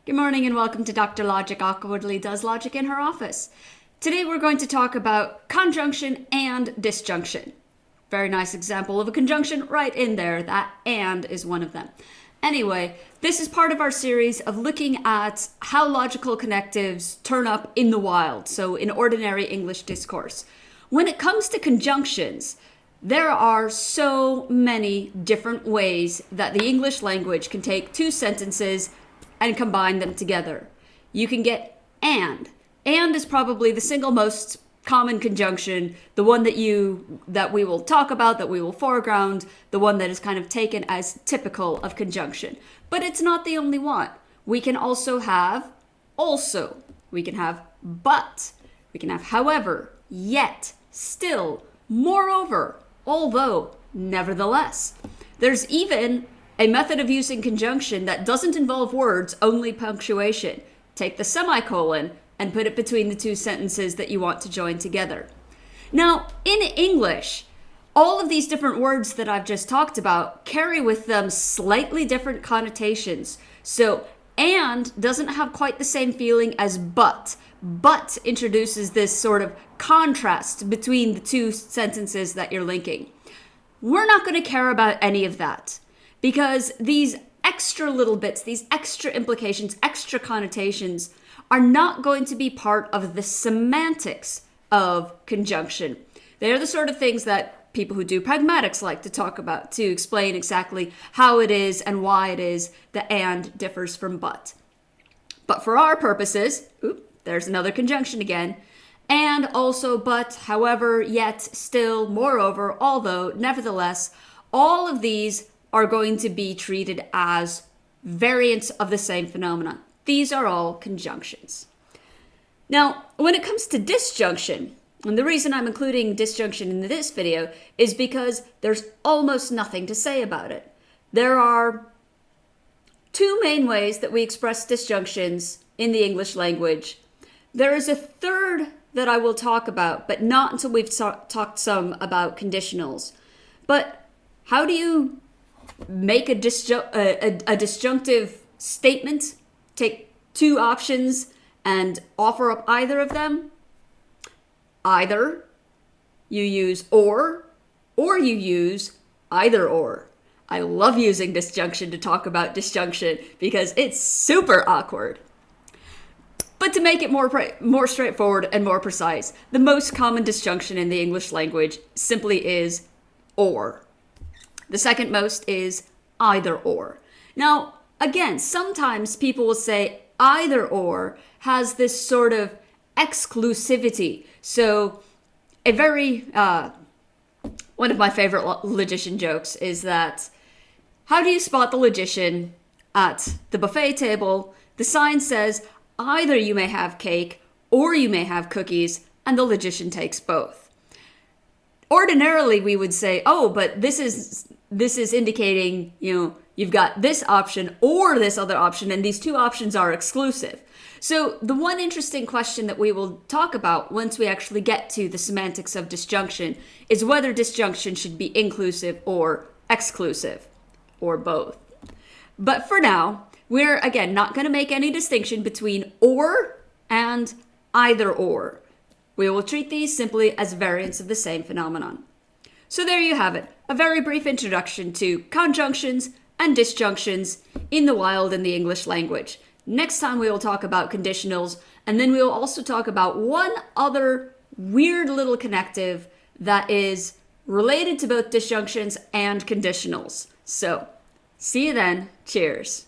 Good morning and welcome to Dr. Logic Awkwardly Does Logic in Her Office. Today we're going to talk about conjunction and disjunction. Very nice example of a conjunction right in there. That and is one of them. Anyway, this is part of our series of looking at how logical connectives turn up in the wild, so in ordinary English discourse. When it comes to conjunctions, there are so many different ways that the English language can take two sentences and combine them together. You can get and. And is probably the single most common conjunction, the one that we will talk about, that we will foreground, the one that is kind of taken as typical of conjunction. But it's not the only one. We can also have also. We can have but. We can have however, yet, still, moreover, although, nevertheless. There's even a method of using conjunction that doesn't involve words, only punctuation. Take the semicolon and put it between the two sentences that you want to join together. Now, in English, all of these different words that I've just talked about carry with them slightly different connotations. So, and doesn't have quite the same feeling as but. But introduces this sort of contrast between the two sentences that you're linking. We're not going to care about any of that, because these extra little bits, these extra implications, extra connotations are not going to be part of the semantics of conjunction. They're the sort of things that people who do pragmatics like to talk about to explain exactly how it is and why it is that and differs from but. But for our purposes, there's another conjunction again, and also but, however, yet, still, moreover, although, nevertheless, all of these are going to be treated as variants of the same phenomenon. These are all conjunctions. Now, when it comes to disjunction, and the reason I'm including disjunction in this video is because there's almost nothing to say about it. There are two main ways that we express disjunctions in the English language. There is a third that I will talk about, but not until we've talked some about conditionals. But how do you make a disjunctive statement, take two options and offer up either of them? Either you use or you use either or. I love using disjunction to talk about disjunction because it's super awkward. But to make it more straightforward and more precise, the most common disjunction in the English language simply is or. The second most is either or. Now, again, sometimes people will say either or has this sort of exclusivity. So a very, one of my favorite logician jokes is that, how do you spot the logician at the buffet table? The sign says, either you may have cake or you may have cookies, and the logician takes both. Ordinarily, we would say, oh, but this is indicating, you've got this option or this other option, and these two options are exclusive. So the one interesting question that we will talk about once we actually get to the semantics of disjunction is whether disjunction should be inclusive or exclusive, or both. But for now, we're, again, not going to make any distinction between or and either or. We will treat these simply as variants of the same phenomenon. So there you have it, a very brief introduction to conjunctions and disjunctions in the wild in the English language. Next time we will talk about conditionals, and then we will also talk about one other weird little connective that is related to both disjunctions and conditionals. So, see you then. Cheers.